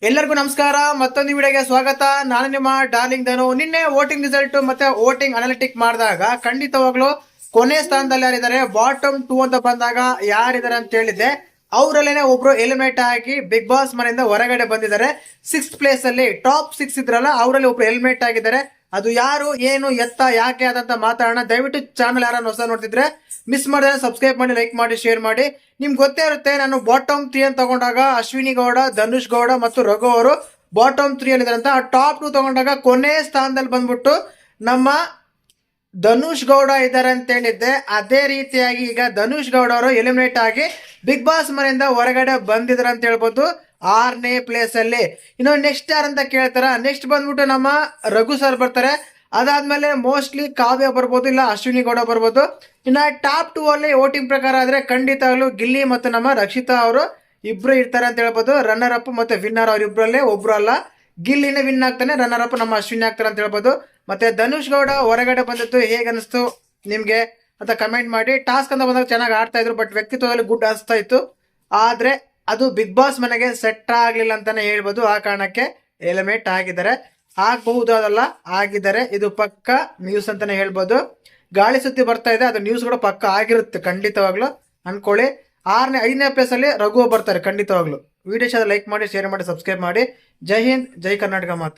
ಎಲ್ಲರಿಗೂ ನಮಸ್ಕಾರ. ಮತ್ತೊಂದು ವಿಡಿಯೋಗೆ ಸ್ವಾಗತ. ನಾನು ನಿಮ್ಮ ಡಾರ್ಲಿಂಗ್ ಧನು. ನಿನ್ನೆ ವೋಟಿಂಗ್ ರಿಸಲ್ಟ್ ಮತ್ತೆ ವೋಟಿಂಗ್ ಅನಾಲಿಟಿಕ್ ಮಾಡಿದಾಗ ಖಂಡಿತವಾಗ್ಲು ಕೊನೆ ಸ್ಥಾನದಲ್ಲಿ ಯಾರಿದ್ದಾರೆ, ಬಾಟಮ್ 2 ಅಂತ ಬಂದಾಗ ಯಾರಿದ್ದಾರೆ ಅಂತ ಹೇಳಿದ್ದೆ. ಅವರಲ್ಲೇನೆ ಒಬ್ರು ಎಲಿಮಿನೇಟ್ ಆಗಿ ಬಿಗ್ ಬಾಸ್ ಮನೆಯಿಂದ ಹೊರಗಡೆ ಬಂದಿದ್ದಾರೆ. 6th ಪ್ಲೇಸ್ ಅಲ್ಲಿ ಟಾಪ್ 6 ಇದ್ರಲ್ಲ, ಅವರಲ್ಲಿ ಒಬ್ರು ಎಲಿಮಿನೇಟ್ ಆಗಿದ್ದಾರೆ. ಅದು ಯಾರು, ಏನು, ಎತ್ತ, ಯಾಕೆ ಆದಂತ ಮಾತಾಡೋಣ. ದಯವಿಟ್ಟು ಚಾನಲ್ ಯಾರನ್ನ ಹೊಸ ನೋಡ್ತಿದ್ರೆ ಮಿಸ್ ಮಾಡಿದ್ರೆ ಸಬ್ಸ್ಕ್ರೈಬ್ ಮಾಡಿ, ಲೈಕ್ ಮಾಡಿ, ಶೇರ್ ಮಾಡಿ. ನಿಮ್ಗೆ ಗೊತ್ತೇ ಇರುತ್ತೆ, ನಾನು ಬಾಟಮ್ 3 ಅಂತ ತಗೊಂಡಾಗ ಅಶ್ವಿನಿ ಗೌಡ, ಧನುಷ್ ಗೌಡ ಮತ್ತು ರಘು ಅವರು ಬಾಟಮ್ 3 ಅಲ್ಲಿ ಇದಾರಂತ. ಟಾಪ್ 2 ತಗೊಂಡಾಗ ಕೊನೆ ಸ್ಥಾನದಲ್ಲಿ ಬಂದ್ಬಿಟ್ಟು ನಮ್ಮ ಧನುಷ್ ಗೌಡ ಇದ್ದಾರೆ ಅಂತ ಹೇಳಿದ್ದೆ. ಅದೇ ರೀತಿಯಾಗಿ ಈಗ ಧನುಷ್ ಗೌಡ ಅವರು ಎಲಿಮಿನೇಟ್ ಆಗಿ ಬಿಗ್ ಬಾಸ್ ಮನೆಯಿಂದ ಹೊರಗಡೆ ಬಂದಿದ್ದಾರೆ ಅಂತ ಹೇಳ್ಬೋದು, 6ನೇ ಪ್ಲೇಸ್ ಅಲ್ಲಿ. ಇನ್ನು ನೆಕ್ಸ್ಟ್ ಯಾರಂತ ಕೇಳ್ತಾರ, ನೆಕ್ಸ್ಟ್ ಬಂದ್ಬಿಟ್ಟು ನಮ್ಮ ರಘು ಸರ್ ಬರ್ತಾರೆ. ಅದಾದ್ಮೇಲೆ ಮೋಸ್ಟ್ಲಿ ಕಾವ್ಯ ಬರ್ಬೋದು, ಇಲ್ಲ ಅಶ್ವಿನಿ ಗೌಡ ಬರ್ಬೋದು. ಇನ್ನ ಟಾಪ್ 2 ಅಲ್ಲಿ ವೋಟಿಂಗ್ ಪ್ರಕಾರ ಆದ್ರೆ ಖಂಡಿತವಾಗ್ಲೂ ಗಿಲ್ಲಿ ಮತ್ತು ನಮ್ಮ ರಕ್ಷಿತಾ ಅವರು ಇಬ್ರು ಇರ್ತಾರೆ ಅಂತ ಹೇಳ್ಬೋದು. ರನ್ನರ್ ಅಪ್ ಮತ್ತೆ ವಿನ್ನರ್ ಅವರಿಬ್ರಲ್ಲೇ ಒಬ್ರು ಅಲ್ಲ, ಗಿಲ್ಲಿನೇ ವಿನ್ ಆಗ್ತಾನೆ, ರನ್ನರ್ ಅಪ್ ನಮ್ಮ ಅಶ್ವಿನಿ ಆಗ್ತಾರೆ ಅಂತ ಹೇಳ್ಬೋದು. ಮತ್ತೆ ಧನುಷ್ ಗೌಡ ಹೊರಗಡೆ ಬಂದದ್ದು ಹೇಗೆ ಅನಿಸ್ತು ನಿಮ್ಗೆ ಅಂತ ಕಮೆಂಟ್ ಮಾಡಿ. ಟಾಸ್ಕ್ ಅಂತ ಬಂದಾಗ ಚೆನ್ನಾಗಿ ಆಡ್ತಾ ಇದ್ರು, ಬಟ್ ವ್ಯಕ್ತಿತ್ವದಲ್ಲಿ ಗುಡ್ ಅನಿಸ್ತಾ ಇತ್ತು. ಆದ್ರೆ ಅದು ಬಿಗ್ ಬಾಸ್ ಮನೆಗೆ ಸೆಟ್ ಆಗ್ಲಿಲ್ಲ ಅಂತಾನೆ ಹೇಳ್ಬೋದು. ಆ ಕಾರಣಕ್ಕೆ ಎಲಿಮಿನೇಟ್ ಆಗಿದ್ದಾರೆ. ಆಗಬಹುದಾದಲ್ಲ, ಆಗಿದ್ದಾರೆ. ಇದು ಪಕ್ಕ ನ್ಯೂಸ್ ಅಂತಾನೆ ಹೇಳ್ಬೋದು. ಗಾಳಿ ಸುದ್ದಿ ಬರ್ತಾ ಇದೆ, ಅದು ನ್ಯೂಸ್ ಕೂಡ ಪಕ್ಕ ಆಗಿರುತ್ತೆ ಖಂಡಿತವಾಗ್ಲು ಅನ್ಕೊಳ್ಳಿ. 5ನೇ ಪ್ಲೇಸ್ ಅಲ್ಲಿ ರಘು ಬರ್ತಾರೆ ಖಂಡಿತವಾಗ್ಲು. ವಿಡಿಯೋ ಲೈಕ್ ಮಾಡಿ, ಶೇರ್ ಮಾಡಿ, ಸಬ್ಸ್ಕ್ರೈಬ್ ಮಾಡಿ. ಜೈ ಹಿಂದ್, ಜೈ ಕರ್ನಾಟಕ ಮಾತು.